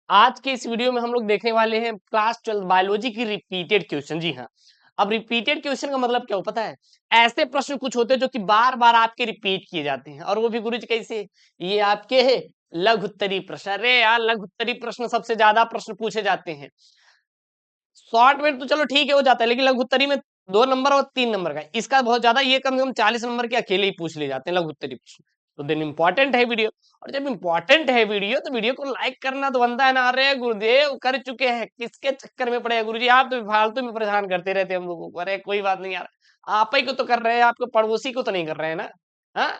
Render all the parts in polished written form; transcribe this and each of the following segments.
आज के इस वीडियो में हम लोग देखने वाले हैं क्लास 12 बायोलॉजी की रिपीटेड क्वेश्चन। जी हाँ, अब रिपीटेड क्वेश्चन का मतलब क्या हो पता है? ऐसे प्रश्न कुछ होते हैं जो कि बार बार आपके रिपीट किए जाते हैं, और वो भी गुरुजी कैसे? ये आपके है लघु उत्तरीय प्रश्न। अरे यार, लघु उत्तरीय प्रश्न सबसे ज्यादा प्रश्न पूछे जाते हैं। शॉर्ट में तो चलो ठीक है, हो जाता है, लेकिन लघु उत्तरीय में 2 नंबर और 3 नंबर का इसका बहुत ज्यादा, ये कम से कम 40 नंबर के अकेले ही पूछ ले जाते हैं लघु उत्तरीय प्रश्न। तो दिन इंपॉर्टेंट है वीडियो, और जब इंपॉर्टेंट है वीडियो तो वीडियो को लाइक करना तो बनता है ना। अरे गुरुदेव कर चुके हैं, किसके चक्कर में पड़े हैं गुरुजी? आप तो फालतू में परेशान करते रहते हैं हम लोगों को। अरे कोई बात नहीं यार, आप ही को तो कर रहे हैं, आपके पड़ोसी को तो नहीं कर रहे हैं ना। हाँ,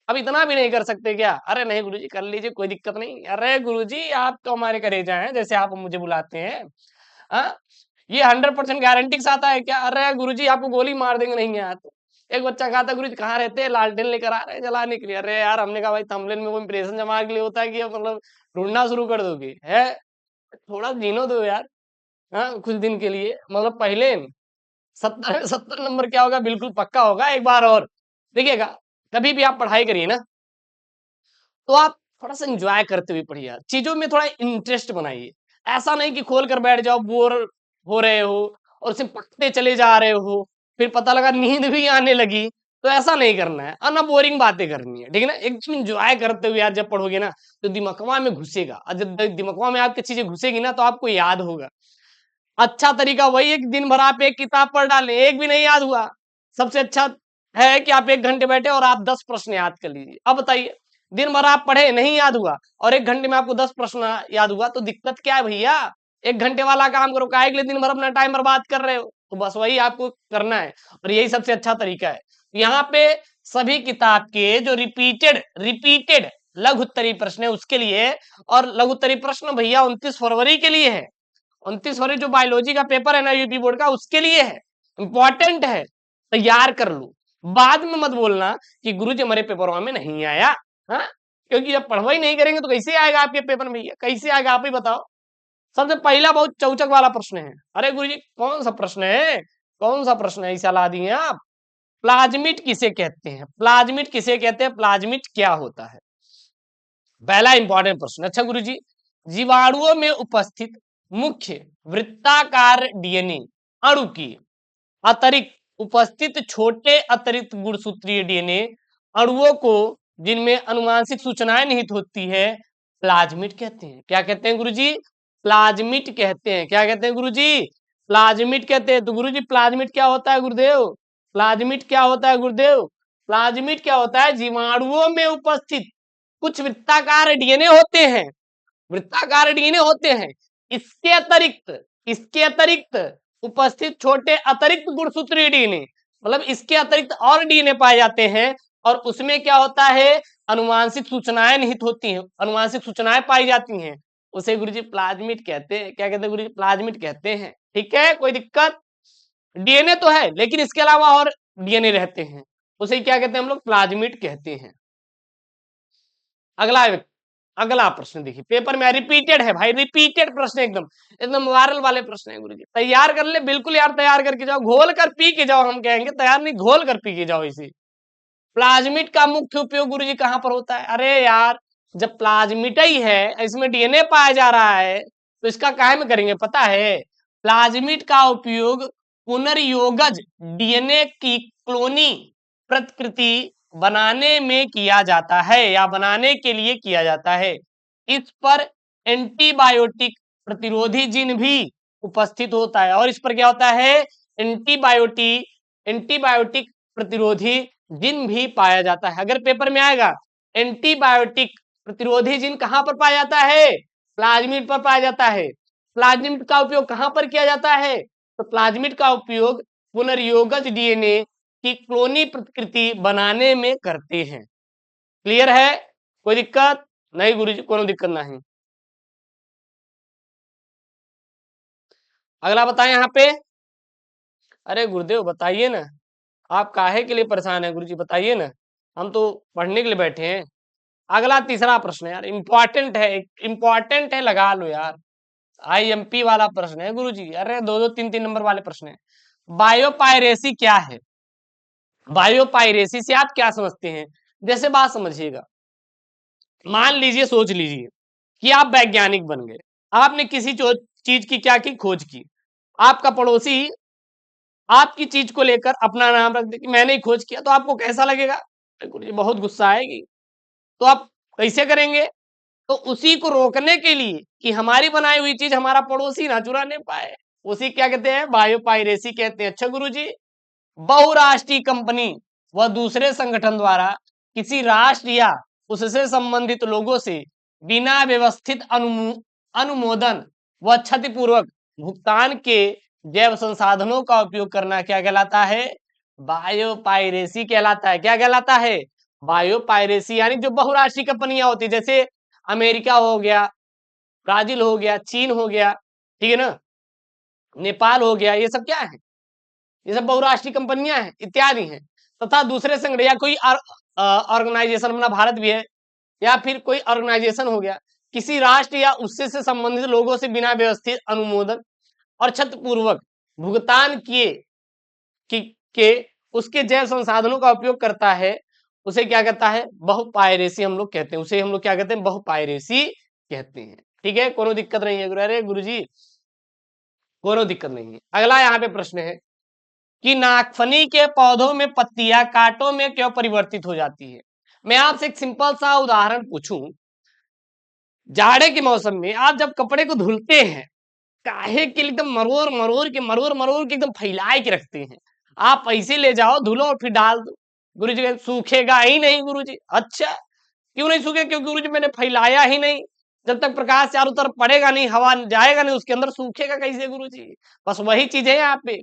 अब इतना भी नहीं कर सकते क्या? अरे नहीं गुरुजी, कर लीजिए, कोई दिक्कत नहीं। अरे गुरुजी, आप तो हमारे कलेजा हैं, जैसे आप मुझे बुलाते हैं। हाँ, ये 100% गारंटी के साथ है क्या? अरे गुरुजी, आपको गोली मार देंगे नहीं यार। तो एक बच्चा कहा था गुरुजी कहाँ रहते हैं, लालटेन लेकर आ रहे हैं जलाने के लिए। अरे यार, हमने कहा भाई थंबनेल में वो इंप्रेशन जमा के लिए होता है कि अब मतलब ढूंढना शुरू कर दोगे है? थोड़ा जीनो दो यार। हाँ, कुछ दिन के लिए, मतलब पहले 70 70 नंबर क्या होगा, बिल्कुल पक्का होगा। एक बार और देखिएगा, कभी भी आप पढ़ाई करिए ना, तो आप थोड़ा सा एंजॉय करते हुए पढ़िए, चीजों में थोड़ा इंटरेस्ट बनाइए। ऐसा नहीं कि खोल कर बैठ जाओ, बोर हो रहे हो और सिर्फ पढ़ते चले जा रहे हो, फिर पता लगा नींद भी आने लगी। तो ऐसा नहीं करना है, और ना बोरिंग बातें करनी है, ठीक है ना? एकदम इंजॉय करते हुए यार जब पढ़ोगे ना, तो दिमागवा में घुसेगा, और जब दिमागवा में आपकी चीजें घुसेगी ना, तो आपको याद होगा। अच्छा तरीका वही है कि दिन भर आप एक किताब पढ़ डालें, एक भी नहीं याद हुआ। सबसे अच्छा है कि आप 1 घंटे बैठे और आप 10 प्रश्न याद कर लीजिए। अब बताइए, दिन भर आप पढ़े, नहीं याद हुआ, और 1 घंटे में आपको 10 प्रश्न याद हुआ, तो दिक्कत क्या है भैया? 1 घंटे वाला काम करो, काहे के लिए दिन भर अपना टाइम बर्बाद कर रहे हो? तो बस वही आपको करना है, और यही सबसे अच्छा तरीका है। यहाँ पे सभी किताब के जो रिपीटेड रिपीटेड लघु उत्तरीय प्रश्न है उसके लिए, और लघु उत्तरीय प्रश्न भैया 29 फरवरी के लिए है। 29 फरवरी जो बायोलॉजी का पेपर है ना यूपी बोर्ड का, उसके लिए है, इंपॉर्टेंट है, तैयार कर लो। बाद में मत बोलना कि गुरुजी हमारे पेपर में नहीं आया। हाँ, क्योंकि जब पढ़वाई नहीं करेंगे तो कैसे आएगा आपके पेपर में भैया? कैसे आएगा आप ही बताओ। सबसे पहला बहुत चौचक वाला प्रश्न है। अरे गुरुजी, कौन सा प्रश्न है? कौन सा प्रश्न है, ऐसा ला दिए आप? प्लाज्मिड किसे कहते हैं? प्लाज्मिड किसे कहते हैं? प्लाज्मिड क्या होता है? पहला इंपॉर्टेंट प्रश्न। अच्छा गुरुजी, जीवाणुओं में उपस्थित मुख्य वृत्ताकार डीएनए अणु की अतिरिक्त उपस्थित छोटे अतिरिक्त गुणसूत्रीय डीएनए अणुओं को, जिनमें अनुवांशिक सूचनाएं निहित होती है, प्लाज्मिड कहते हैं। क्या कहते हैं गुरुजी? प्लाज्मिड कहते हैं। क्या कहते हैं गुरुजी? प्लाज्मिड कहते हैं। तो गुरुजी प्लाज्मिड क्या होता है गुरुदेव? प्लाज्मिड क्या होता है गुरुदेव? प्लाज्मिड क्या होता है? जीवाणुओं में उपस्थित कुछ वृत्ताकार डीएनए होते हैं, वृत्ताकार डीएनए होते हैं। इसके अतिरिक्त उपस्थित छोटे अतिरिक्त गुणसूत्रीय डीएनए, मतलब इसके अतिरिक्त और डीएनए पाए जाते हैं, और उसमें क्या होता है? अनुवांशिक सूचनाएं निहित होती हैं, अनुवांशिक सूचनाएं पाई जाती हैं। उसे गुरुजी प्लाज्मिड कहते हैं। क्या कहते हैं गुरुजी? प्लाज्मिड कहते हैं। ठीक है, कोई दिक्कत? डीएनए तो है, लेकिन इसके अलावा और डीएनए रहते हैं, उसे क्या कहते हैं हम लोग? प्लाज्मिड कहते हैं। अगला अगला प्रश्न देखिए, पेपर में रिपीटेड है भाई, रिपीटेड प्रश्न, एकदम एकदम वायरल वाले प्रश्न है गुरुजी। तैयार कर ले, बिल्कुल यार, तैयार करके जाओ, घोल कर पी के जाओ। हम कहेंगे तैयार नहीं, घोल कर पी के जाओ इसे। प्लाज्मिड का मुख्य उपयोग गुरुजी कहाँ पर होता है? अरे यार, जब प्लाज्मिड ही है, इसमें डीएनए पाया जा रहा है, तो इसका काहे में करेंगे पता है? प्लाज्मिड का उपयोग पुनर्योगज डीएनए की क्लोनी प्रतिकृति बनाने में किया जाता है, या बनाने के लिए किया जाता है। इस पर एंटीबायोटिक प्रतिरोधी जीन भी उपस्थित होता है, और इस पर क्या होता है? एंटीबायोटिक प्रतिरोधी जिन भी पाया जाता है। अगर पेपर में आएगा एंटीबायोटिक प्रतिरोधी जिन कहां पर पाया जाता है? प्लाज्मिड पर पाया जाता है। प्लाज्मिड का उपयोग कहां पर किया जाता है? तो प्लाज्मिड का उपयोग पुनर्योगज डीएनए की क्लोनी प्रतिकृति बनाने में करते हैं। क्लियर है? कोई दिक्कत नहीं गुरुजी? कोई दिक्कत नहीं। अगला बताएं यहाँ पे। अरे गुरुदेव बताइए ना, आप काहे के लिए परेशान है गुरुजी? बताइए ना, हम तो पढ़ने के लिए बैठे हैं। अगला तीसरा प्रश्न है यार, इंपॉर्टेंट है, इंपॉर्टेंट है, लगा लो यार। आईएमपी वाला प्रश्न है गुरुजी। अरे 2 2 3 3 नंबर वाले प्रश्न है। बायोपायरेसी क्या है? बायोपायरेसी से आप क्या समझते हैं? जैसे बात समझिएगा, मान लीजिए, सोच लीजिए कि आप वैज्ञानिक बन गए, आपने किसी चीज की क्या की खोज की, आपका पड़ोसी आपकी चीज को लेकर अपना नाम रख दे कि मैंने ही खोज किया, तो आपको कैसा लगेगा? गुरुजी बहुत गुस्सा आएगी। तो आप कैसे करेंगे? तो उसी को रोकने के लिए कि हमारी बनाई हुई चीज हमारा पड़ोसी ना चुराने पाए, उसी क्या कहते हैं, बायोपायरेसी कहते हैं। अच्छा गुरुजी, बहुराष्ट्रीय कंपनी व दूसरे संगठन द्वारा किसी राष्ट्र या उससे संबंधित लोगों से बिना व्यवस्थित अनुमोदन व क्षतिपूर्वक भुगतान के जैव संसाधनों का उपयोग करना क्या कहलाता है? बायोपायरेसी कहलाता है। क्या कहलाता है? बायोपायरेसी। यानी जो बहुराष्ट्रीय कंपनियां होती है, जैसे अमेरिका हो गया, ब्राजील हो गया, चीन हो गया, ठीक है ना, नेपाल हो गया, ये सब क्या है? ये सब बहुराष्ट्रीय कंपनियां हैं, इत्यादि हैं। तथा दूसरे संगठन या कोई ऑर्गेनाइजेशन, अपना भारत भी है, या फिर कोई ऑर्गेनाइजेशन हो गया, किसी राष्ट्र या उससे से संबंधित लोगों से बिना व्यवस्थित अनुमोदन और क्षतिपूर्वक भुगतान किए के उसके जैव संसाधनों का उपयोग करता है, उसे क्या कहता है? बहुपायरेसी हम लोग कहते हैं। उसे हम लोग क्या कहते हैं? बहुपायरेसी कहते हैं। ठीक है, कोनो दिक्कत नहीं है गुरु? अरे गुरुजी कोनो दिक्कत नहीं है। अगला यहाँ पे प्रश्न है कि नागफनी के पौधों में पत्तियां कांटों में क्यों परिवर्तित हो जाती है? मैं आपसे एक सिंपल सा उदाहरण पूछूं, जाड़े के मौसम में आप जब कपड़े को धुलते हैं, काहे के लिए एकदम मरोड़ मरोड़ के एकदम फैलाए के रखते हैं? आप ऐसे ले जाओ, धुलो और फिर डाल दो। गुरुजी कहते सूखेगा ही नहीं गुरुजी। अच्छा, क्यों नहीं सूखे? क्योंकि गुरुजी मैंने फैलाया ही नहीं। जब तक प्रकाश चारों तरफ पड़ेगा नहीं, हवा जाएगा नहीं उसके अंदर, सूखेगा कैसे गुरुजी? बस वही चीज है यहाँ पे।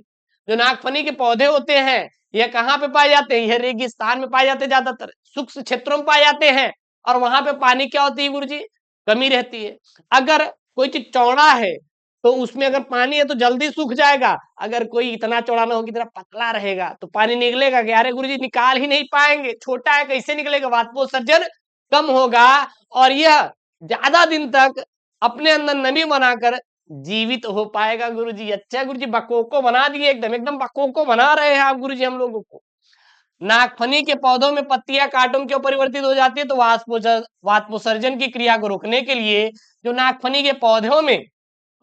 जो नागफनी के पौधे होते हैं, ये कहाँ पे पाए जाते हैं? ये रेगिस्तान में पाए जाते हैं, ज्यादातर शुष्क क्षेत्रों में पाए जाते हैं। और वहां पे पानी क्या होती है गुरुजी? कमी रहती है। अगर कोई चीज चौड़ा है तो उसमें अगर पानी है तो जल्दी सूख जाएगा। अगर कोई इतना चौड़ा ना हो कि इतना पतला रहेगा तो पानी निकलेगा क्या? अरे गुरुजी निकाल ही नहीं पाएंगे, छोटा है कैसे निकलेगा? वाष्पोत्सर्जन कम होगा और यह ज्यादा दिन तक अपने अंदर नमी बनाकर जीवित हो पाएगा गुरुजी। अच्छा गुरुजी, बकोको बना दिए, एकदम एकदम बकोको बना रहे हैं आप गुरुजी हम लोगों को। नागफनी के पौधों में पत्तियां कांटों में क्यों परिवर्तित हो जाती है? तो वाष्पोत्सर्जन की क्रिया को रोकने के लिए जो नागफनी के पौधों में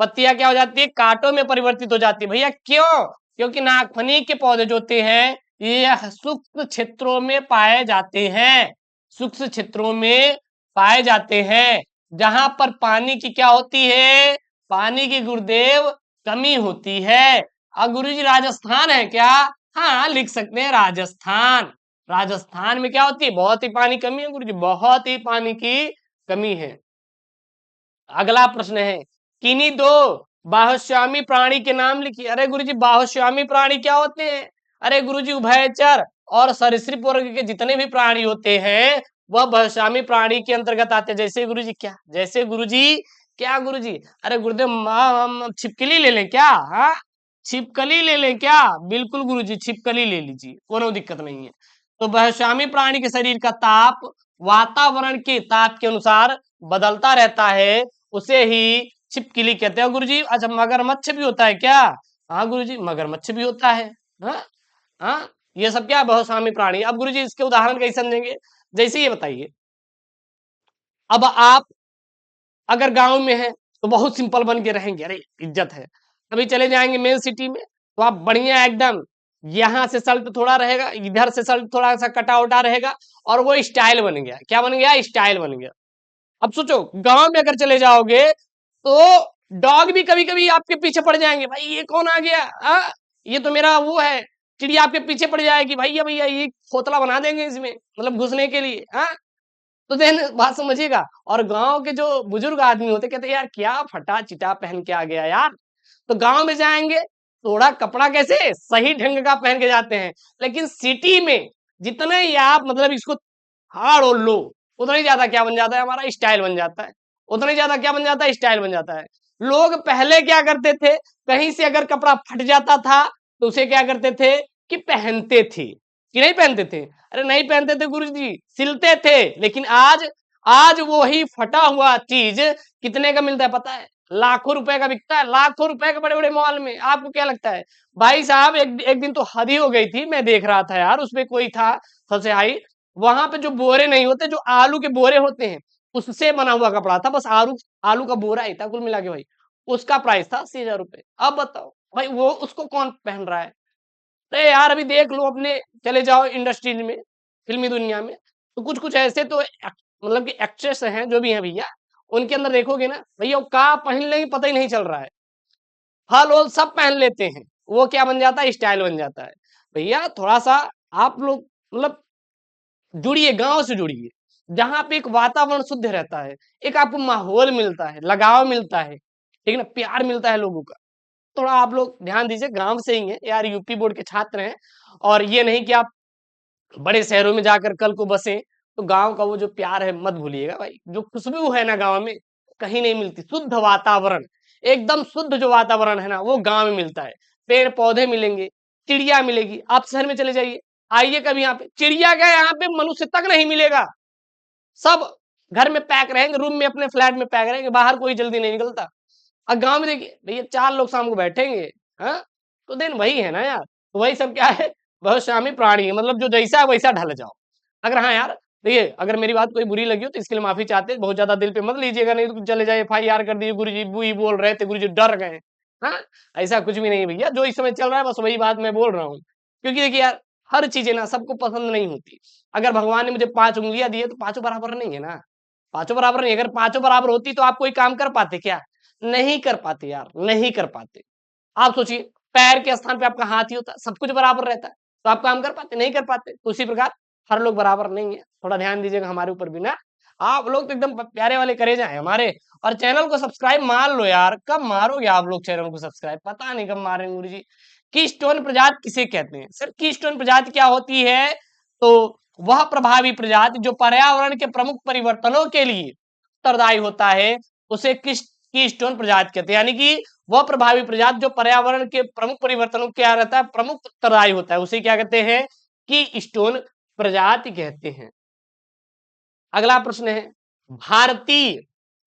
पत्तियां क्या हो जाती है? कांटों में परिवर्तित हो जाती है। भैया क्यों? क्योंकि नागफनी के पौधे जो होते हैं ये शुष्क क्षेत्रों में पाए जाते हैं, शुष्क क्षेत्रों में पाए जाते हैं, जहां पर पानी की क्या होती है? पानी की गुरुदेव कमी होती है। अब गुरुजी राजस्थान है क्या? हाँ लिख सकते हैं राजस्थान। राजस्थान में क्या होती है? बहुत ही पानी कमी है गुरुजी, बहुत ही पानी की कमी है। अगला प्रश्न है, किन्हीं दो बाह्यस्वामी प्राणी के नाम लिखिए। अरे गुरुजी बाह्यस्वामी प्राणी क्या होते हैं? अरे गुरुजी उभयचर और सरीसृप वर्ग के जितने भी प्राणी होते हैं वह बाह्यस्वामी प्राणी के अंतर्गत आते हैं। जैसे गुरुजी क्या? जैसे गुरुजी क्या गुरुजी? अरे गुरुदेव हम छिपकली ले लें क्या? हाँ छिपकली ले लें क्या? बिल्कुल गुरुजी छिपकली ले लीजिए, कोनो दिक्कत नहीं है। तो बाह्यस्वामी प्राणी के शरीर का ताप वातावरण के ताप के अनुसार बदलता रहता है, उसे ही छिपकली कहते हैं गुरुजी। अच्छा मगरमच्छ भी होता है क्या? हाँ गुरुजी मगरमच्छ भी होता है। हाँ हाँ, ये सब क्या? बहुस्वामी प्राणी। अब गुरुजी इसके उदाहरण कैसे समझेंगे? जैसे ये बताइए, अब आप अगर गांव में है तो बहुत सिंपल बन के रहेंगे, अरे इज्जत है। कभी चले जाएंगे मेन सिटी में तो आप बढ़िया एकदम, यहाँ से सल्ट थोड़ा रहेगा, इधर से सल्ट थोड़ा सा कटा उटा रहेगा, और वो स्टाइल बन गया। क्या बन गया? स्टाइल बन गया। अब सोचो गांव में अगर चले जाओगे तो डॉग भी कभी कभी आपके पीछे पड़ जाएंगे, भाई ये कौन आ गया? ये तो मेरा वो है। चिड़िया आपके पीछे पड़ जाएगी, भैया भैया ये खोतला बना देंगे इसमें, मतलब घुसने के लिए। तो देन बात समझिएगा। और गांव के जो बुजुर्ग आदमी होते कहते यार क्या फटा चिटा पहन के आ गया यार। तो गांव में जाएंगे थोड़ा कपड़ा कैसे सही ढंग का पहन के जाते हैं, लेकिन सिटी में जितने ही आप मतलब इसको हाड़ और लो, उतना ही ज्यादा क्या बन जाता है? हमारा स्टाइल बन जाता है। उतना ही ज्यादा क्या बन जाता है? स्टाइल बन जाता है। लोग पहले क्या करते थे, कहीं से अगर कपड़ा फट जाता था तो उसे क्या करते थे कि पहनते थे, कि नहीं पहनते थे? अरे नहीं पहनते थे गुरुजी, सिलते थे। लेकिन आज आज वो ही फटा हुआ चीज कितने का मिलता है पता है? लाखों रुपए का बिकता है, लाखों रुपए के बड़े बड़े मॉल में। आपको क्या लगता है? भाई साहब एक दिन तो हद ही हो गई थी, मैं देख रहा था यार, उसमें कोई था सबसे हाई, वहां पे जो बोरे नहीं होते, जो आलू के बोरे होते हैं, उससे बना हुआ कपड़ा था, बस आलू आलू का बोरा ही था कुल मिला के भाई। उसका प्राइस था 80,000 रुपए। अब बताओ भाई वो उसको कौन पहन रहा है? अरे यार अभी देख लो, अपने चले जाओ इंडस्ट्रीज में, फिल्मी दुनिया में, तो कुछ कुछ ऐसे तो मतलब कि एक्ट्रेस हैं जो भी हैं भैया, उनके अंदर देखोगे ना भैया, वो का पहन लेंगे पता ही नहीं चल रहा है। फल वल सब पहन लेते हैं, वो क्या बन जाता है, स्टाइल बन जाता है। भैया थोड़ा सा आप लोग मतलब जुड़िए, गांव से जुड़िए, जहां पे एक वातावरण शुद्ध रहता है, एक आपको माहौल मिलता है, लगाव मिलता है, ठीक है ना, प्यार मिलता है लोगों का। थोड़ा आप लोग ध्यान दीजिए, गांव से ही हैं यार, यूपी बोर्ड के छात्र हैं, और ये नहीं कि आप बड़े शहरों में जाकर कल को बसे, तो गांव का वो जो प्यार है मत भूलिएगा भाई। जो खुशबू है ना गांव में, कहीं नहीं मिलती। शुद्ध वातावरण, एकदम शुद्ध जो वातावरण है ना, वो गांव में मिलता है। पेड़ पौधे मिलेंगे, चिड़िया मिलेगी। आप शहर में चले जाइए, आइए कभी यहाँ पे, चिड़िया क्या यहाँ पे मनुष्य तक नहीं मिलेगा। सब घर में पैक रहेंगे, रूम में अपने फ्लैट में पैक रहेंगे, बाहर कोई जल्दी नहीं निकलता। और गांव में देखिए भैया, 4 लोग शाम को बैठेंगे, हाँ, तो दिन वही है ना यार, तो वही सब क्या है, बहुत शामी प्राणी है, मतलब जो जैसा है वैसा ढल जाओ। अगर हाँ यार देखिए, अगर मेरी बात कोई बुरी लगी हो तो इसके लिए माफी चाहते हैं, बहुत ज्यादा दिल पे मत लीजिएगा, नहीं तो चले जाए FIR कर दीजिए, गुरु जी बुई बोल रहे थे, गुरु जी डर गए। हाँ, ऐसा कुछ भी नहीं है भैया, जो इस समय चल रहा है बस वही बात मैं बोल रहा हूँ। क्योंकि देखिए यार, हर चीजें ना सबको पसंद नहीं होती। अगर भगवान ने मुझे 5 उंगलियां दी है तो पांचों बराबर नहीं है ना, पांचों बराबर नहीं। अगर पांचों बराबर होती तो आप कोई काम कर पाते क्या? नहीं कर पाते यार, नहीं कर पाते। आप सोचिए, पैर के स्थान पे आपका हाथ ही होता, सब कुछ बराबर रहता है, तो आप काम कर पाते? नहीं कर पाते। तो उसी प्रकार हर लोग बराबर नहीं है, थोड़ा ध्यान दीजिएगा हमारे ऊपर भी ना। आप लोग तो एकदम प्यारे वाले करेजा हैं हमारे। और चैनल को सब्सक्राइब मार लो यार, कब मारोगे आप लोग चैनल को सब्सक्राइब, पता नहीं कब मारेंगे गुरु जी। कीस्टोन प्रजाति किसे कहते हैं सर? कीस्टोन प्रजाति क्या होती है? तो वह प्रभावी प्रजाति जो पर्यावरण के प्रमुख परिवर्तनों के लिए उत्तरदायी होता है, उसे कीस्टोन प्रजाति कहते हैं। यानी कि वह प्रभावी प्रजाति जो पर्यावरण के प्रमुख परिवर्तनों क्या रहता है, प्रमुख उत्तरदायी होता है, उसे क्या कहते हैं? कीस्टोन प्रजाति कहते हैं। अगला प्रश्न है, भारतीय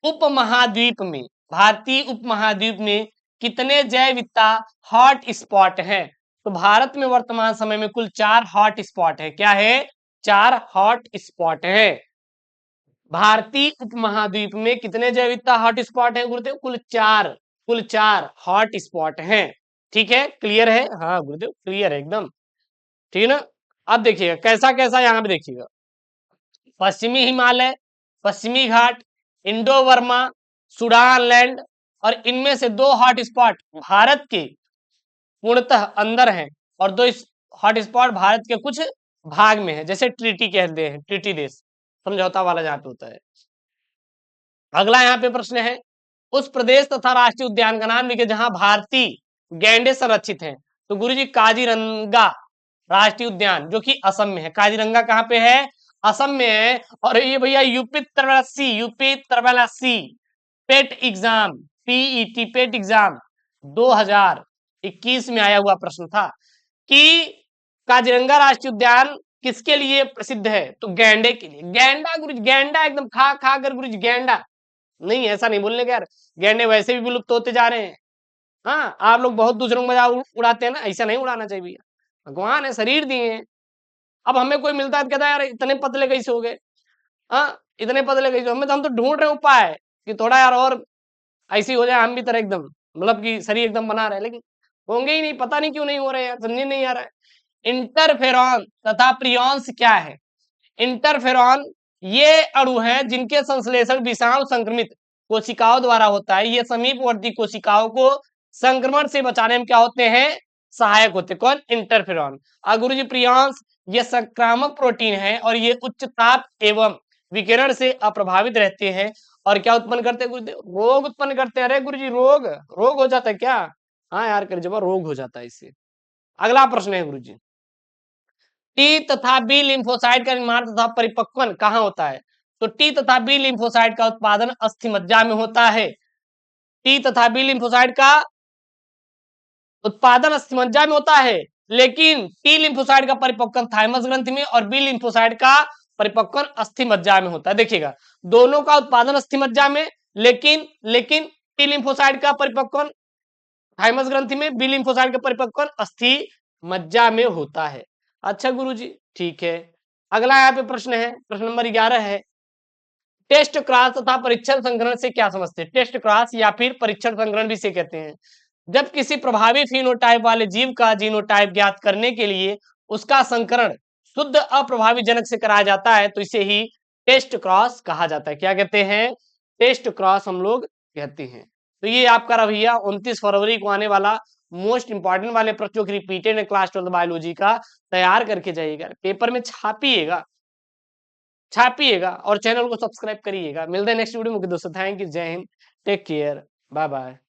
उपमहाद्वीप में, भारतीय उपमहाद्वीप में कितने जैव विविधता हॉट स्पॉट है? तो भारत में वर्तमान समय में कुल 4 हॉट स्पॉट है। क्या है? 4 हॉट स्पॉट है। भारतीय उपमहाद्वीप में कितने जैव विविधता हॉट स्पॉट है गुरुदेव? कुल 4, कुल 4 हॉट स्पॉट हैं। ठीक है, क्लियर है? हाँ गुरुदेव क्लियर है एकदम, ठीक है ना। अब देखिएगा कैसा कैसा, यहाँ पे देखिएगा, पश्चिमी हिमालय, पश्चिमी घाट, इंडो वर्मा, सुडान लैंड, और इनमें से 2 हॉट स्पॉट भारत के पूर्णतः अंदर हैं, और 2 हॉट स्पॉट भारत के कुछ भाग में है, जैसे ट्रीटी कहते हैं, ट्रीटी देश, समझौता वाला जहाँ पे होता है। अगला यहाँ पे प्रश्न है, उस प्रदेश तथा राष्ट्रीय उद्यान का नाम लिखिए जहां भारतीय गैंडे संरक्षित हैं। तो गुरुजी काजीरंगा राष्ट्रीय उद्यान, जो कि असम में है। काजीरंगा कहाँ पे है? असम में है। और ये भैया यूपी 83, यूपी 83 पेट एग्जाम, PET पेट एग्जाम 2021 में आया हुआ प्रश्न था कि काजीरंगा राष्ट्रीय उद्यान किसके लिए प्रसिद्ध है? तो गैंडे के लिए। गैंडा गुरुजी, गैंडा एकदम खा खा कर गुरुजी, गैंडा नहीं, ऐसा नहीं बोलने का यार, गैंडे वैसे भी विलुप्त होते जा रहे हैं। हाँ, आप लोग बहुत दूसरों का मजाक उड़ाते हैं ना, ऐसा नहीं उड़ाना चाहिए भैया। भगवान है, शरीर दिए हैं। अब हमें कोई मिलता है तो कहता है यार इतने पतले कैसे हो गए, हाँ इतने पतले कैसे? हमें तो, हम तो ढूंढ रहे हैं उपाय कि थोड़ा यार और ऐसी हो जाए हम भी तरह एकदम, मतलब कि शरीर एकदम बना रहे, लेकिन होंगे ही नहीं, पता नहीं क्यों नहीं हो रहे यार, समझ नहीं आ रहा है। इंटरफेरॉन तथा प्रियॉन्स क्या है? इंटरफेरॉन ये अणु हैं जिनके संश्लेषण विषाणु संक्रमित कोशिकाओं द्वारा होता है। ये समीपवर्ती कोशिकाओं को संक्रमण से बचाने में क्या होते हैं? सहायक होते हैं। कौन? इंटरफेरॉन। गुरु जी प्रियांश, ये संक्रामक प्रोटीन है और ये उच्च ताप एवं विकिरण से अप्रभावित रहते हैं। और क्या उत्पन्न करते हैं गुरुदेव? रोग उत्पन्न करते हैं। अरे गुरु जी रोग, रोग हो जाता है क्या? हाँ यार कर जब रोग हो जाता है इससे। अगला प्रश्न है गुरु जी, टी तथा बी लिम्फोसाइट का निर्माण तथा परिपक्वन कहाँ होता है? तो टी तथा बी लिम्फोसाइट का उत्पादन अस्थि मज्जा में होता है। टी तथा बी लिम्फोसाइट का उत्पादन अस्थि मज्जा में होता है, लेकिन टी लिम्फोसाइट का परिपक्वन थाइमस ग्रंथि में और बी लिम्फोसाइट का परिपक्वन अस्थि मज्जा में होता है। देखिएगा दोनों का उत्पादन अस्थि मज्जा में, लेकिन लेकिन टी लिम्फोसाइट का परिपक्वन थाइमस ग्रंथि में, बी लिम्फोसाइट का परिपक्वन अस्थि मज्जा में होता है। अच्छा गुरुजी ठीक है। अगला यहाँ पे प्रश्न है, प्रश्न नंबर 11 है, टेस्ट क्रॉस तथा परीक्षण संकरण से क्या समझते हैं? टेस्ट क्रॉस या फिर परीक्षण संकरण भी इसे कहते हैं। जब किसी प्रभावी फिनोटाइप वाले जीव का जीनोटाइप ज्ञात करने के लिए उसका संकरण शुद्ध अप्रभावी जनक से कराया जाता है तो इसे ही टेस्ट क्रॉस कहा जाता है। क्या कहते हैं? टेस्ट क्रॉस हम लोग कहते हैं। तो ये आपका रहा भैया 29 फरवरी को आने वाला मोस्ट इंपॉर्टेंट वाले प्रश्नों की रिपीटेड है क्लास 12 बायोलॉजी का, तैयार करके जाइएगा, पेपर में छापिएगा छापिएगा और चैनल को सब्सक्राइब करिएगा। मिलते हैं नेक्स्ट वीडियो में दोस्तों। Thank you, Jai Hind, take care, bye bye.